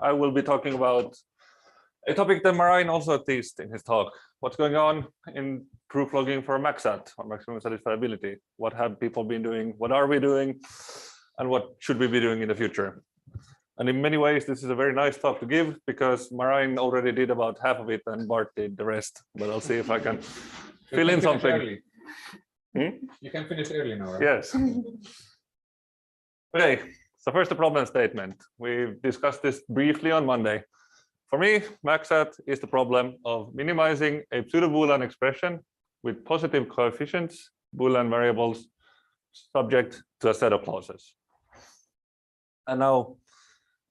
I will be talking about a topic that Marijn also teased in his talk. What's going on in proof logging for MaxSAT, or maximum satisfiability? What have people been doing? What are we doing? And what should we be doing in the future? And in many ways, this is a very nice talk to give because Marijn already did about half of it and Bart did the rest. But I'll see if I can fill in something. You can finish early now, right? Yes. Okay, so first the problem statement. We discussed this briefly on Monday. For me, MaxSAT is the problem of minimizing a pseudo-Boolean expression with positive coefficients, Boolean variables, subject to a set of clauses. And now,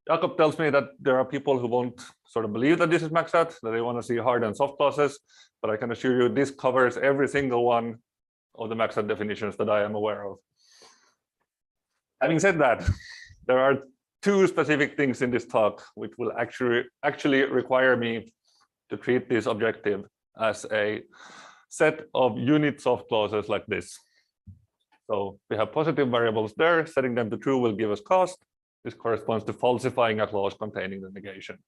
Jakob tells me that there are people who won't sort of believe that this is MaxSAT, that they want to see hard and soft clauses, but I can assure you this covers every single one of the MaxSAT definitions that I am aware of. Having said that, there are two specific things in this talk which will actually require me to treat this objective as a set of unit soft clauses like this. So we have positive variables there, setting them to true will give us cost. This corresponds to falsifying a clause containing the negation.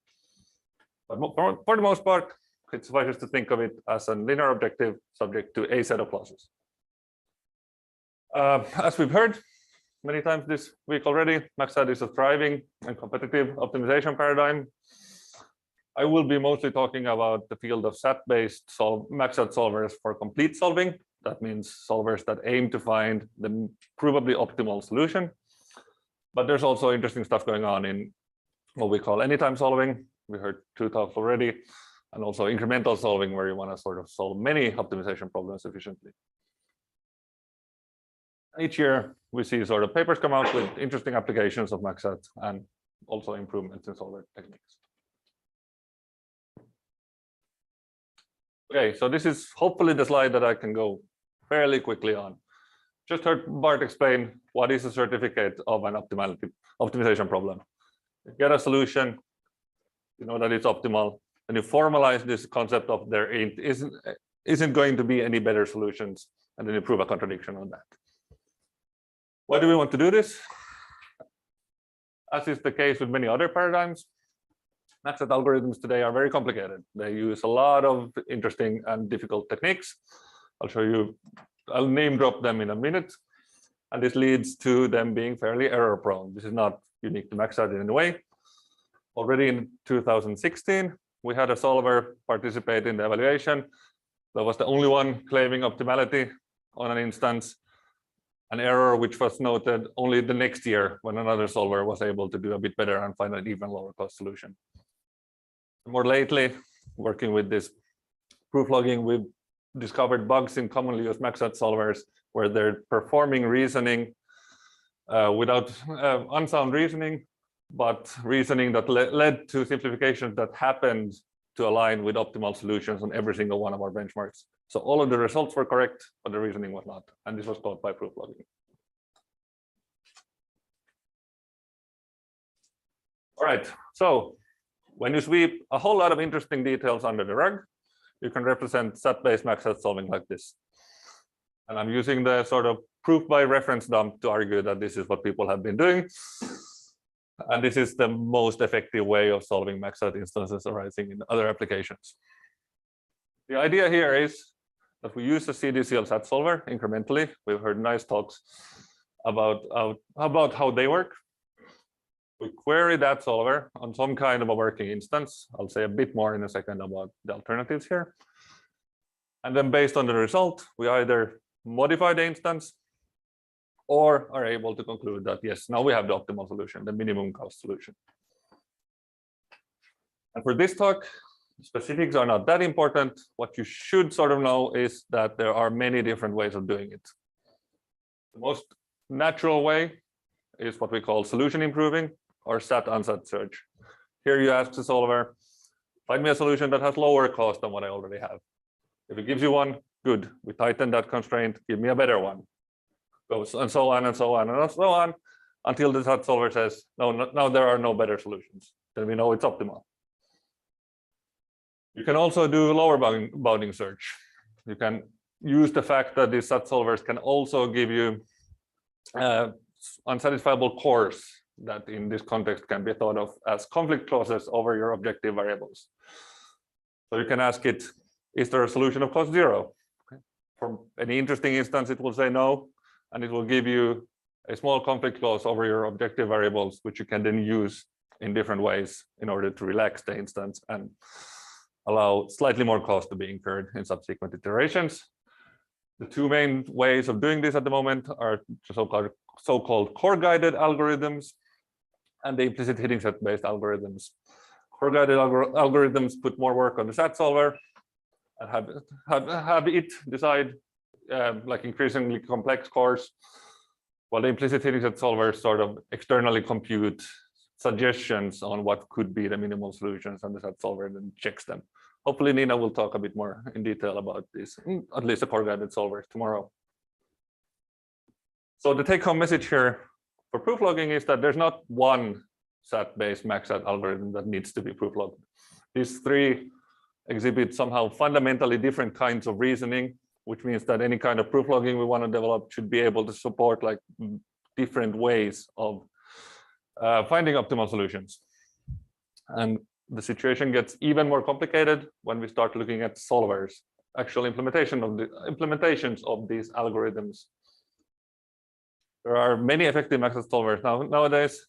But for the most part, it suffices to think of it as a linear objective subject to a set of clauses. As we've heard many times this week already, MaxSAT is a thriving and competitive optimization paradigm. I will be mostly talking about the field of SAT-based MaxSAT solvers for complete solving. That means solvers that aim to find the provably optimal solution. But there's also interesting stuff going on in what we call anytime solving. We heard two talks already, and also incremental solving, where you want to sort of solve many optimization problems efficiently. Each year, we see sort of papers come out with interesting applications of MaxSAT and also improvements in solver techniques. Okay, so this is hopefully the slide that I can go fairly quickly on. Just heard Bart explain what is a certificate of an optimization problem. You get a solution, you know that it's optimal, and you formalize this concept of there isn't going to be any better solutions, and then you prove a contradiction on that. Why do we want to do this? As is the case with many other paradigms, MaxSAT algorithms today are very complicated. They use a lot of interesting and difficult techniques. I'll name drop them in a minute. And this leads to them being fairly error prone. This is not unique to MaxSAT in any way. Already in 2016, we had a solver participate in the evaluation. That was the only one claiming optimality on an instance. An error which was noted only the next year when another solver was able to do a bit better and find an even lower cost solution. More lately, working with this proof logging, we've discovered bugs in commonly used MaxSAT solvers where they're performing reasoning without unsound reasoning, but reasoning that led to simplifications that happened to align with optimal solutions on every single one of our benchmarks. So all of the results were correct, but the reasoning was not. And this was caught by proof logging. All right, so when you sweep a whole lot of interesting details under the rug, you can represent SAT-based MaxSAT solving like this. And I'm using the sort of proof by reference dump to argue that this is what people have been doing. And this is the most effective way of solving MaxSAT instances arising in other applications. The idea here is that we use a CDCL SAT solver incrementally. We've heard nice talks about how they work. We query that solver on some kind of a working instance. I'll say a bit more in a second about the alternatives here. And then based on the result, we either modify the instance or are able to conclude that, yes, now we have the optimal solution, the minimum cost solution. And for this talk, specifics are not that important. What you should sort of know is that there are many different ways of doing it. The most natural way is what we call solution improving or SAT-unsat search. Here you ask the solver, find me a solution that has lower cost than what I already have. If it gives you one, good. We tighten that constraint, give me a better one. Goes and so on and so on and so on until the SAT solver says, no, now there are no better solutions. Then we know it's optimal. You can also do lower bounding search. You can use the fact that these SAT solvers can also give you unsatisfiable cores that in this context can be thought of as conflict clauses over your objective variables. So you can ask it, is there a solution of cost 0? Okay. For any interesting instance, it will say no, and it will give you a small conflict clause over your objective variables, which you can then use in different ways in order to relax the instance and allow slightly more cost to be incurred in subsequent iterations. The two main ways of doing this at the moment are so-called core-guided algorithms and the implicit hitting set-based algorithms. Core-guided algorithms put more work on the SAT solver and have it decide like increasingly complex cores, while the implicit hitting set solvers sort of externally compute suggestions on what could be the minimal solutions, and the SAT solver then checks them. Hopefully Nina will talk a bit more in detail about this, at least the core-guided solvers tomorrow. So the take-home message here for proof logging is that there's not one SAT-based MaxSAT algorithm that needs to be proof logged. These three exhibit somehow fundamentally different kinds of reasoning, which means that any kind of proof logging we want to develop should be able to support like different ways of finding optimal solutions. And the situation gets even more complicated when we start looking at solvers, actual implementations of these algorithms. There are many effective MaxSAT solvers nowadays,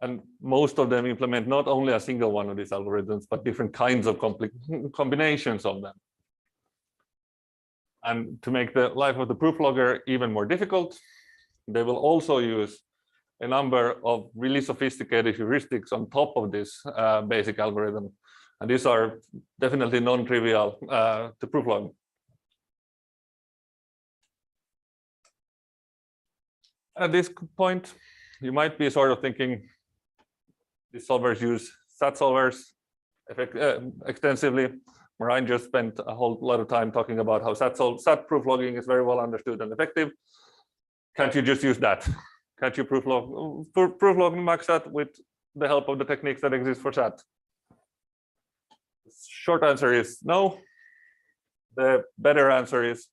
and most of them implement not only a single one of these algorithms, but different kinds of combinations of them. And to make the life of the proof logger even more difficult, they will also use a number of really sophisticated heuristics on top of this basic algorithm. And these are definitely non-trivial to proof log. At this point, you might be sort of thinking, these solvers use SAT solvers extensively. Marijn just spent a whole lot of time talking about how SAT proof logging is very well understood and effective. Can't you just use that? Can't you proof log MaxSAT with the help of the techniques that exist for SAT? The short answer is no. The better answer is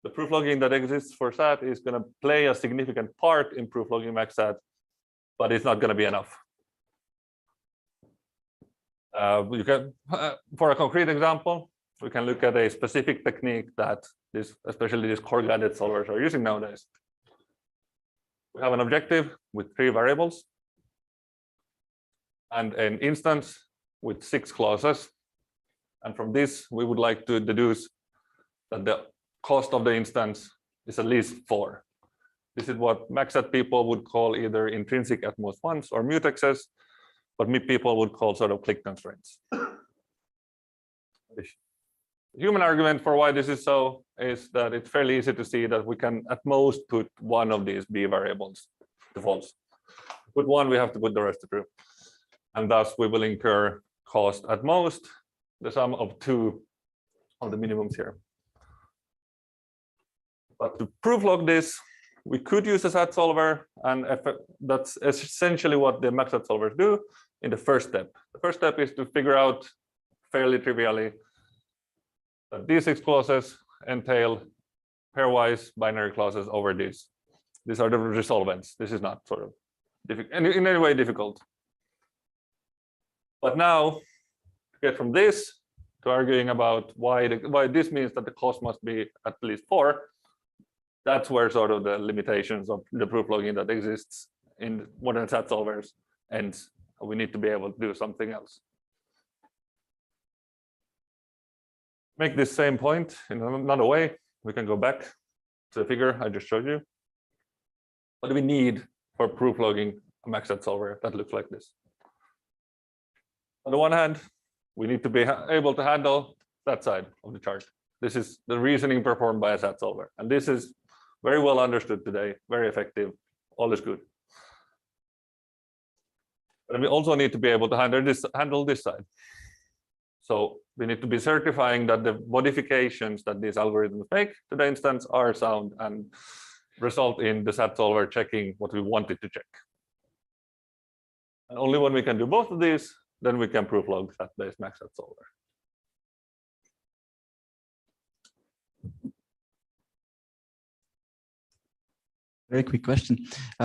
the proof logging that exists for SAT is going to play a significant part in proof logging MaxSAT, but it's not going to be enough. You can, for a concrete example, we can look at a specific technique that especially these core-guided solvers are using nowadays. We have an objective with 3 variables and an instance with 6 clauses. And from this, we would like to deduce that the cost of the instance is at least 4. This is what MaxSAT people would call either intrinsic at most once or mutexes, but people would call sort of click constraints. The human argument for why this is so is that it's fairly easy to see that we can at most put one of these B variables to false. Put one, we have to put the rest to true. And thus we will incur cost at most, the sum of 2 of the minimums here. But to proof log this, we could use a SAT solver, and that's essentially what the MaxSAT solvers do in the first step. The first step is to figure out fairly trivially that these 6 clauses entail pairwise binary clauses over these. These are the resolvents. This is not sort of in any way difficult. But now, to get from this to arguing about why this means that the cost must be at least 4, that's where sort of the limitations of the proof logging that exists in modern SAT solvers ends. We need to be able to do something else. Make this same point in another way. We can go back to the figure I just showed you. What do we need for proof logging a MaxSAT solver that looks like this? On the one hand, we need to be able to handle that side of the chart. This is the reasoning performed by a SAT solver. And this is very well understood today, very effective, all is good. But we also need to be able to handle this side. So we need to be certifying that the modifications that these algorithms make to the instance are sound and result in the SAT solver checking what we want it to check. And only when we can do both of these, then we can proof log SAT-based MaxSAT solver. Very quick question.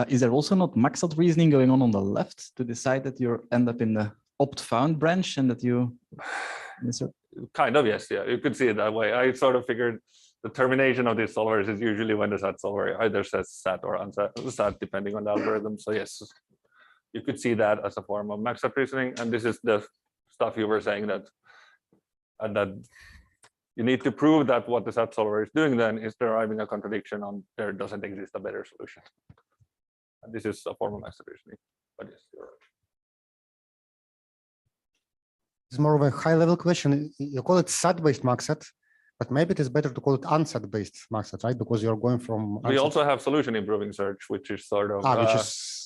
Is there also not MaxSAT reasoning going on the left to decide that you end up in the opt-found branch and that you... Kind of, yes. Yeah, you could see it that way. I sort of figured the termination of these solvers is usually when the SAT solver either says SAT or unsat, depending on the algorithm. So yes, you could see that as a form of MaxSAT reasoning. And this is the stuff you were saying that you need to prove that what the SAT solver is doing then is deriving a contradiction on there doesn't exist a better solution. And this is a form of MaxSAT reasoning. But yes, you're right. It's more of a high-level question. You call it SAT-based MaxSAT, but maybe it is better to call it unsat-based MaxSAT, right? Because you're going from... We also have solution improving search, which is sort of... which is...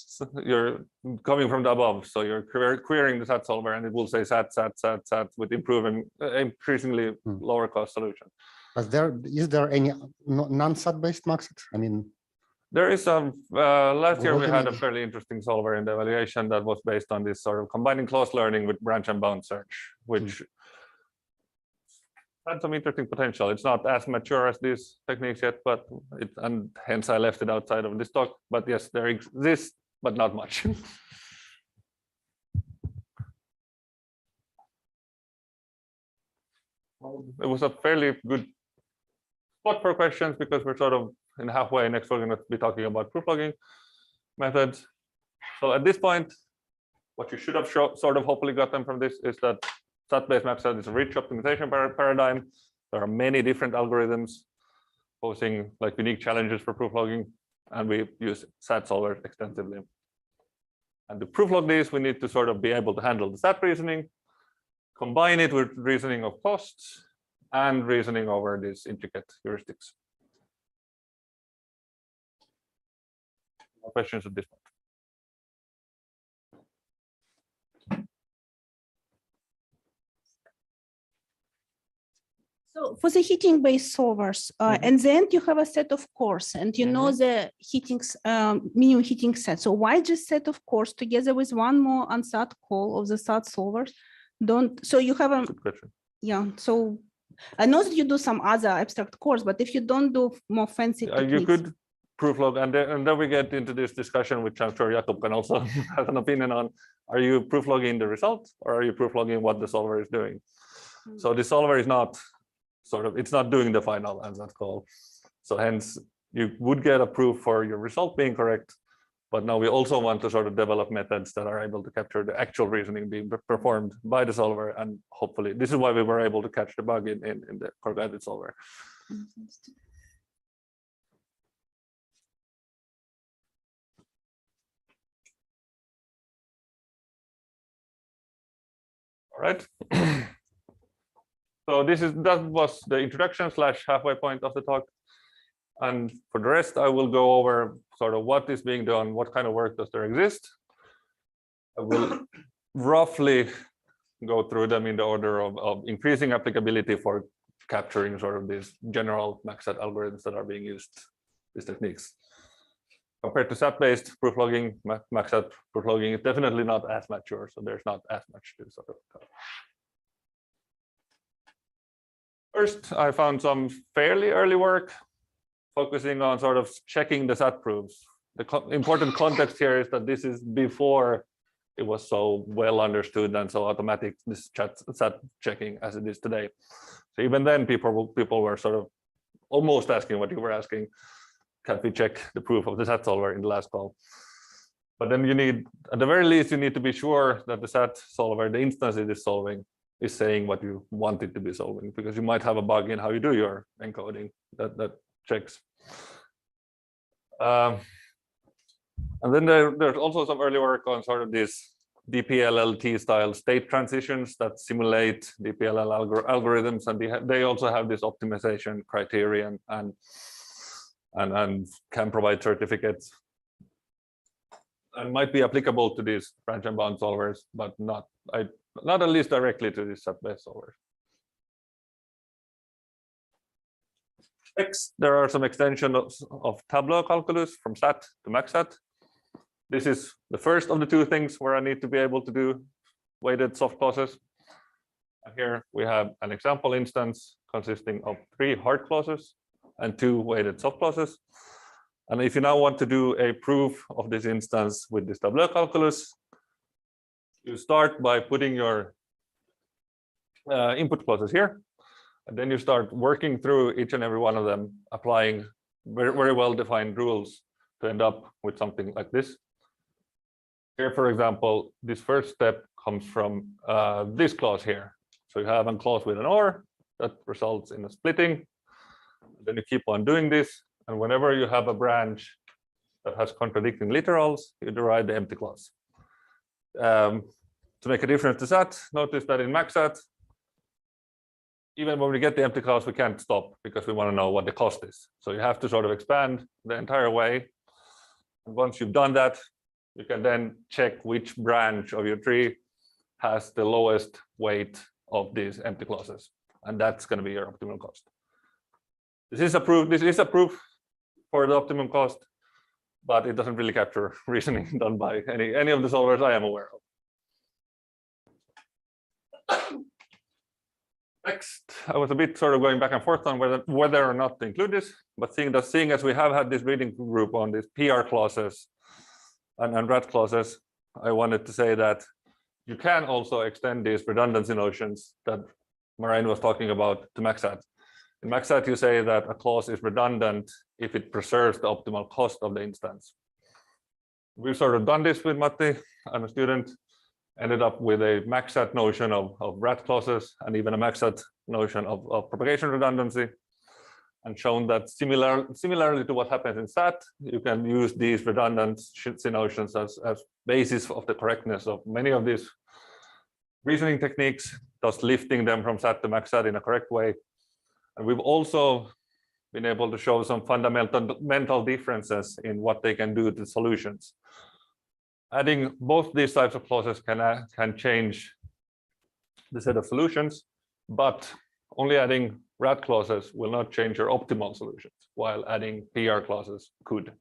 You're coming from the above. So you're querying the SAT solver and it will say SAT, SAT, SAT, SAT with increasingly lower cost solution. But is there any non-SAT-based MaxSAT? I mean... There is some, last year we had a fairly interesting solver in the evaluation that was based on this sort of combining close learning with branch and bound search, which had some interesting potential. It's not as mature as these techniques yet, but and hence I left it outside of this talk. But yes, there exists, but not much. It was a fairly good spot for questions because we're sort of in halfway. Next, we're going to be talking about proof logging methods. So at this point, what you should have sort of hopefully gotten from this is that SAT-based MaxSAT is a rich optimization paradigm. There are many different algorithms posing like unique challenges for proof logging, and we use SAT solvers extensively. And to proof log these, we need to sort of be able to handle the SAT reasoning, combine it with reasoning of costs, and reasoning over these intricate heuristics. Questions at this point? So for the heating-based solvers, and then you have a set of cores, and you know the heatings, minimum heating set. So why just set of cores together with one more unsat call of the SAT solvers? So you have a... Good question. Yeah. So I know that you do some other abstract cores, but if you don't do more fancy techniques, you could proof log, and then we get into this discussion, which I'm sure Jakob can also have an opinion on. Are you proof logging the result, or are you proof logging what the solver is doing? So the solver is not it's not doing the final ansat call. So hence you would get a proof for your result being correct, but now we also want to sort of develop methods that are able to capture the actual reasoning being performed by the solver, and hopefully this is why we were able to catch the bug in the core guided solver. All right. So that was the introduction / halfway point of the talk. And for the rest, I will go over sort of what is being done, what kind of work does there exist. I will roughly go through them in the order of increasing applicability for capturing sort of these general MaxSAT algorithms that are being used, these techniques. Compared to SAT-based proof logging, MaxSAT proof logging is definitely not as mature, so there's not as much to sort of cover. First, I found some fairly early work focusing on sort of checking the SAT proofs. The important context here is that this is before it was so well understood and so automatic, this SAT checking as it is today. So even then, people were sort of almost asking what you were asking. Can't we check the proof of the SAT solver in the last call? But then you need, at the very least, you need to be sure that the SAT solver, the instance it is solving, is saying what you want it to be solving, because you might have a bug in how you do your encoding that checks. And then there's also some early work on sort of these DPLLT style state transitions that simulate DPLL algorithms, and they also have this optimization criterion and can provide certificates and might be applicable to these branch and bound solvers, but not at least directly to these SAT-based solvers. Next, there are some extensions of Tableaux calculus from SAT to MaxSAT. This is the first of the two things where I need to be able to do weighted soft clauses. And here we have an example instance consisting of 3 hard clauses and 2 weighted soft clauses. And if you now want to do a proof of this instance with this Tableaux calculus, you start by putting your input clauses here, and then you start working through each and every one of them, applying very, very well-defined rules to end up with something like this. Here, for example, this first step comes from this clause here. So you have a clause with an OR that results in a splitting. Then you keep on doing this, and whenever you have a branch that has contradicting literals, you derive the empty clause. To make a difference to SAT, notice that in MaxSAT, even when we get the empty clause, we can't stop because we want to know what the cost is. So you have to sort of expand the entire way. And once you've done that, you can then check which branch of your tree has the lowest weight of these empty clauses. And that's going to be your optimum cost. This is a proof for the optimum cost, but it doesn't really capture reasoning done by any of the solvers I am aware of. Next, I was a bit sort of going back and forth on whether or not to include this, but seeing as we have had this reading group on these PR clauses and RAT clauses, I wanted to say that you can also extend these redundancy notions that Marijn was talking about to MaxSAT. In MaxSAT, you say that a clause is redundant if it preserves the optimal cost of the instance. We've sort of done this with Matti. I'm a student. Ended up with a MaxSAT notion of RAT clauses and even a MaxSAT notion of propagation redundancy, and shown that similarly to what happens in SAT, you can use these redundancy notions as basis of the correctness of many of these reasoning techniques, thus lifting them from SAT to MaxSAT in a correct way. And we've also been able to show some fundamental differences in what they can do to solutions. Adding both these types of clauses can change the set of solutions, but only adding RAT clauses will not change your optimal solutions, while adding PR clauses could.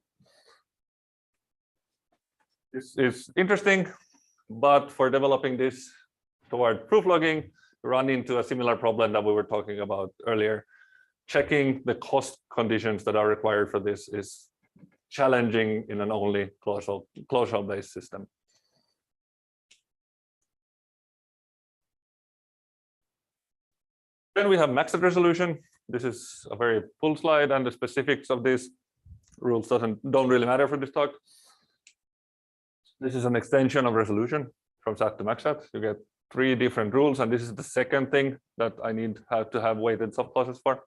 This is interesting, but for developing this toward proof logging, we run into a similar problem that we were talking about earlier. Checking the cost conditions that are required for this is challenging in an only clause-based system. Then we have MaxSAT resolution. This is a very full slide, and the specifics of these rules don't really matter for this talk. This is an extension of resolution from SAT to MaxSAT. You get 3 different rules, and this is the second thing that I have to have weighted subclasses for.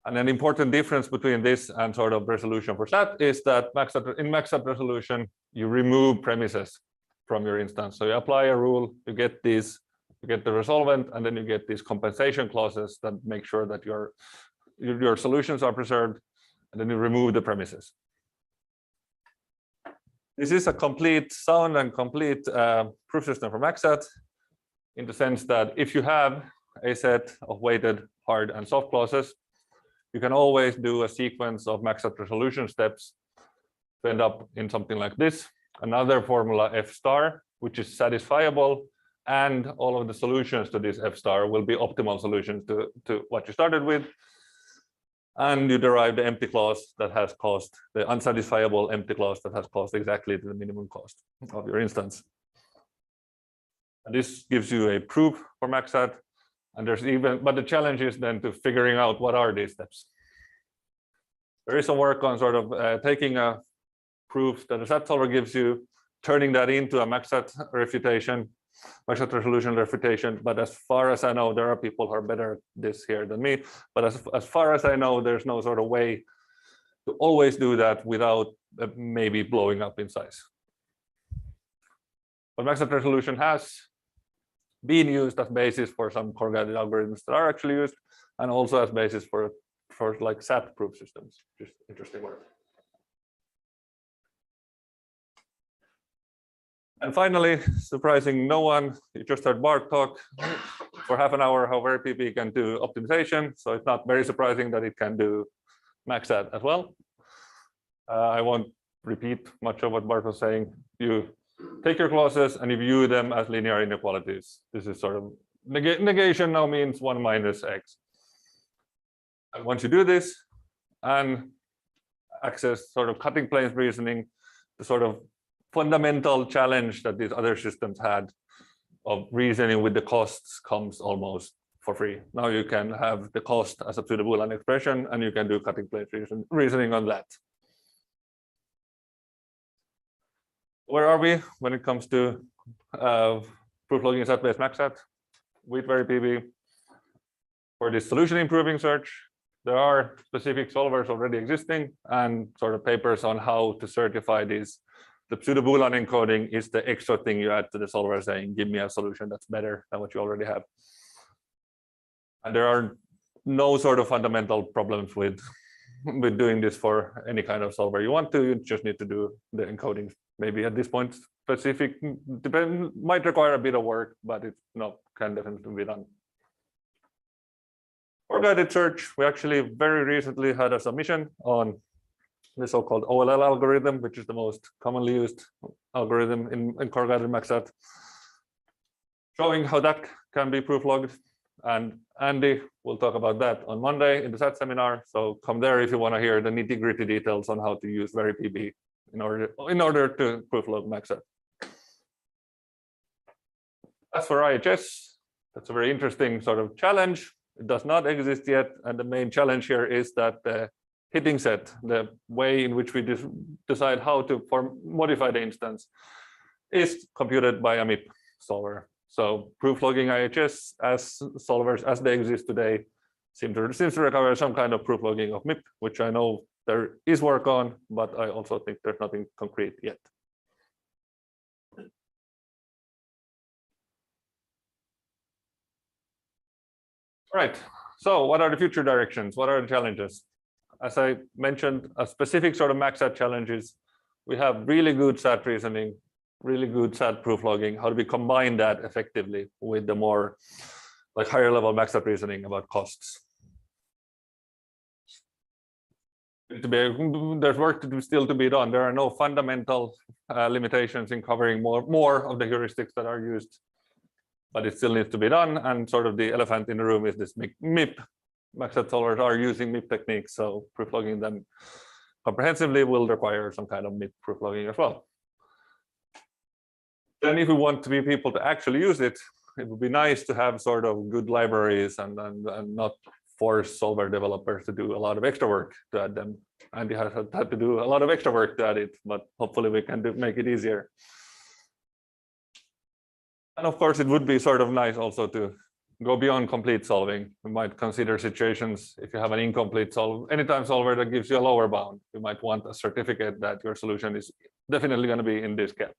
And an important difference between this and sort of resolution for SAT is that in MaxSAT resolution, you remove premises from your instance. So you apply a rule, you get the resolvent, and then you get these compensation clauses that make sure that your solutions are preserved, and then you remove the premises. This is a complete sound and complete proof system for MaxSAT, in the sense that if you have a set of weighted hard and soft clauses, you can always do a sequence of MaxSAT resolution steps to end up in something like this. Another formula F star, which is satisfiable, and all of the solutions to this F star will be optimal solutions to what you started with. And you derive the empty clause that has cost, the unsatisfiable empty clause that has cost exactly to the minimum cost of your instance. And this gives you a proof for MaxSAT. And but the challenge is then to figuring out what are these steps. There is some work on sort of taking a proof that a SAT solver gives you, turning that into a MaxSAT refutation, MaxSAT resolution refutation. But as far as I know, there are people who are better at this here than me. But as far as I know, there's no sort of way to always do that without maybe blowing up in size. But MaxSAT resolution has been used as basis for some core-guided algorithms that are actually used, and also as basis for like SAT proof systems. Just interesting work. And finally, surprising no one, you just heard Berg talk for half an hour how very PP can do optimization. So it's not very surprising that it can do MaxSAT as well. I won't repeat much of what Berg was saying. You take your clauses and you view them as linear inequalities. This is sort of negation now means 1 minus x. And once you do this, and access sort of cutting planes reasoning, the sort of fundamental challenge that these other systems had of reasoning with the costs comes almost for free. Now you can have the cost as a pseudo-Boolean expression, and you can do cutting plane reasoning on that. Where are we when it comes to proof logging in SAT-based MaxSAT with very PB? For this solution improving search, there are specific solvers already existing and sort of papers on how to certify these. The pseudo-Boolean encoding is the extra thing you add to the solver saying, give me a solution that's better than what you already have. And there are no sort of fundamental problems with doing this for any kind of solver you want to. You just need to do the encoding. Maybe at this point, specific might require a bit of work, but it can definitely be done. For guided search, we actually very recently had a submission on the so-called OLL algorithm, which is the most commonly used algorithm in core guided MaxSAT, showing how that can be proof logged. And Andy will talk about that on Monday in the SAT seminar. So come there if you want to hear the nitty-gritty details on how to use very PB in order to proof log MaxSAT. As for IHS, that's a very interesting sort of challenge. It does not exist yet, and the main challenge here is that the hitting set, the way in which we decide how to modify the instance, is computed by a MIP solver. So proof logging IHS as solvers as they exist today seems to require some kind of proof logging of MIP, which I know there is work on, but I also think there's nothing concrete yet. Right. So what are the future directions? What are the challenges? As I mentioned, a specific sort of MaxSAT challenges. We have really good SAT reasoning, really good SAT proof logging. How do we combine that effectively with the more like higher level MaxSAT reasoning about costs? There's work still to be done. There are no fundamental limitations in covering more of the heuristics that are used, but it still needs to be done. And sort of the elephant in the room is this MIP. MaxSAT solvers are using MIP techniques, so proof logging them comprehensively will require some kind of MIP proof logging as well. Then if we want to be people to actually use it, it would be nice to have sort of good libraries and not force solver developers to do a lot of extra work to add them. Andy has had to do a lot of extra work to add it, but hopefully we can make it easier. And of course, it would be sort of nice also to go beyond complete solving. We might consider situations if you have an incomplete anytime solver that gives you a lower bound. You might want a certificate that your solution is definitely going to be in this cap.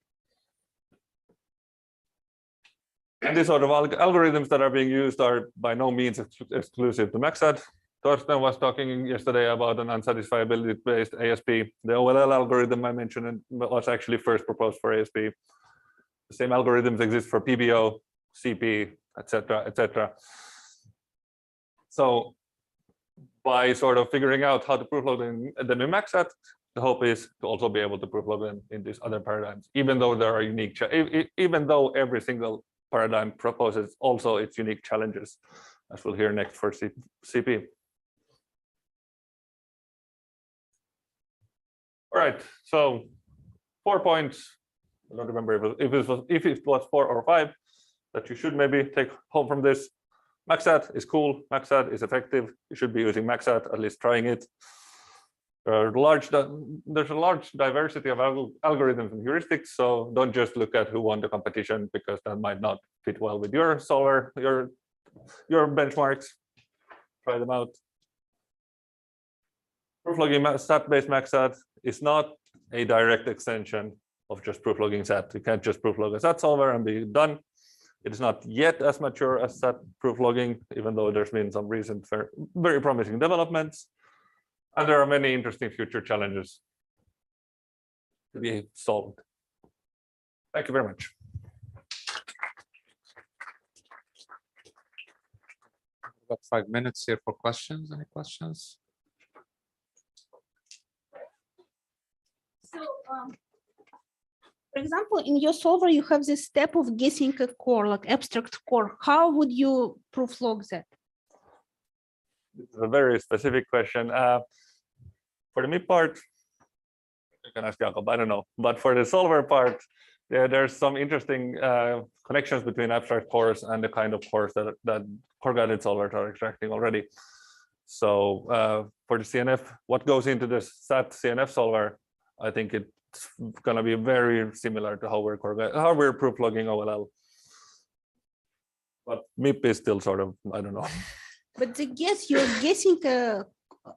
And these sort of algorithms that are being used are by no means exclusive to MaxSAT. Torsten was talking yesterday about an unsatisfiability-based ASP. The OLL algorithm I mentioned was actually first proposed for ASP. The same algorithms exist for PBO, CP, etc., etc. So by sort of figuring out how to proof log them in MaxSAT, the hope is to also be able to proof log them in these other paradigms, even though there are unique, even though every single paradigm proposes also its unique challenges, as we'll hear next for CP. All right, so 4 points. I don't remember if it was 4 or 5 that you should maybe take home from this. MaxSAT is cool. MaxSAT is effective. You should be using MaxSAT, at least trying it. There's a large diversity of algorithms and heuristics, so don't just look at who won the competition, because that might not fit well with your solver, your benchmarks. Try them out. Proof logging SAT-based MaxSAT is not a direct extension of just proof logging SAT. You can't just proof log a SAT solver and be done. It is not yet as mature as SAT proof logging, even though there's been some recent very promising developments. And there are many interesting future challenges to be solved. Thank you very much. About 5 minutes here for questions. Any questions? So, for example, in your solver, you have this step of guessing a core, like abstract core. How would you proof log that? This is a very specific question. For the MIP part, can ask Jakob, I don't know. But for the solver part, there's some interesting connections between abstract cores and the kind of cores that core-guided solvers are extracting already. So for the CNF, what goes into the SAT CNF solver, I think it's going to be very similar to how we're proof logging OLL. But MIP is still sort of, I don't know. But the guess, you're guessing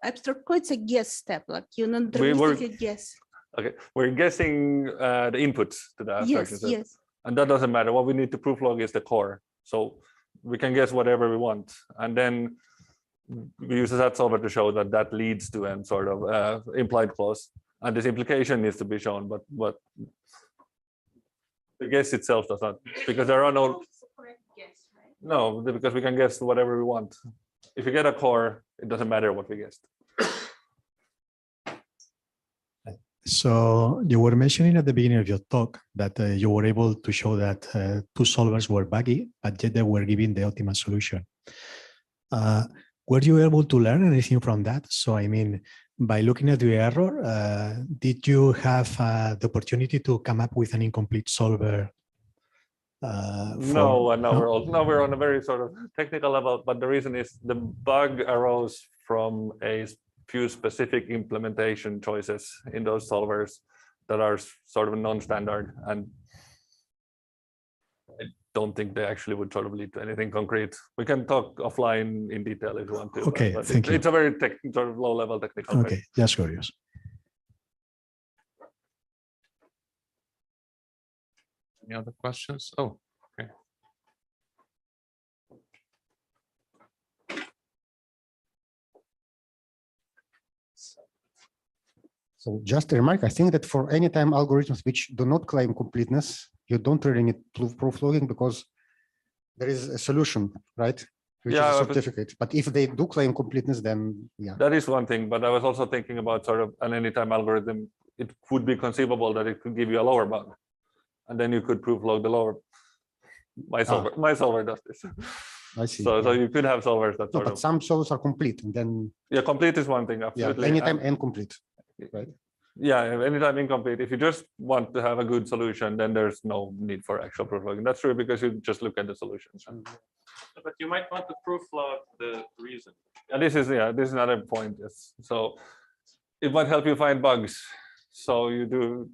abstract code, it's a guess step, like you're not a guess. Okay, we're guessing the inputs to the abstraction set. Yes. And that doesn't matter. What we need to proof log is the core. So we can guess whatever we want. And then we use a SAT solver to show that that leads to a sort of implied clause. And this implication needs to be shown, but the guess itself does not, because there are no. No, because we can guess whatever we want. If you get a core, it doesn't matter what we guessed. So you were mentioning at the beginning of your talk that you were able to show that two solvers were buggy, but yet they were giving the ultimate solution. Were you able to learn anything from that? So, I mean, by looking at the error, did you have the opportunity to come up with an incomplete solver? No, we're on a very sort of technical level, but the reason is the bug arose from a few specific implementation choices in those solvers that are sort of non-standard, and I don't think they actually would sort of lead to anything concrete. We can talk offline in detail if you want to. Okay, but thank you. It's a very sort of low-level technical. Okay, just curious. Any other questions? Oh, okay. So just a remark, I think that for anytime algorithms which do not claim completeness, you don't really need proof logging because there is a solution, right? Which is a certificate. But if they do claim completeness, then yeah. That is one thing, but I was also thinking about sort of an anytime algorithm. It would be conceivable that it could give you a lower bound, and then you could proof log the lower. My solver does this. I see. So you could have solvers that No, sort but of. some solvers are complete, and then Complete is one thing, absolutely. yeah, anytime incomplete, right? Yeah, anytime incomplete. If you just want to have a good solution, then there's no need for actual proof logging. That's true because you just look at the solutions. But you might want to proof log the reason. And this is another point. Yes. So it might help you find bugs. So you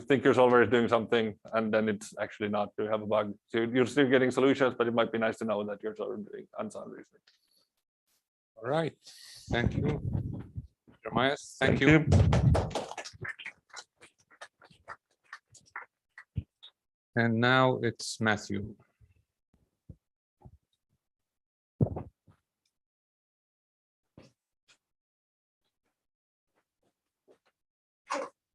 think your solver is doing something, and then it's actually not. You have a bug. So you're still getting solutions, but it might be nice to know that you're sort of doing unsound reasoning. All right. Thank you. Jeremias, thank you. And now it's Matthew.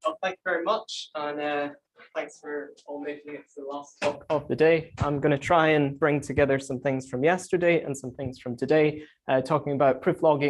Well, thank you very much, and thanks for all making it to the last talk of the day. I'm going to try and bring together some things from yesterday and some things from today, talking about proof logging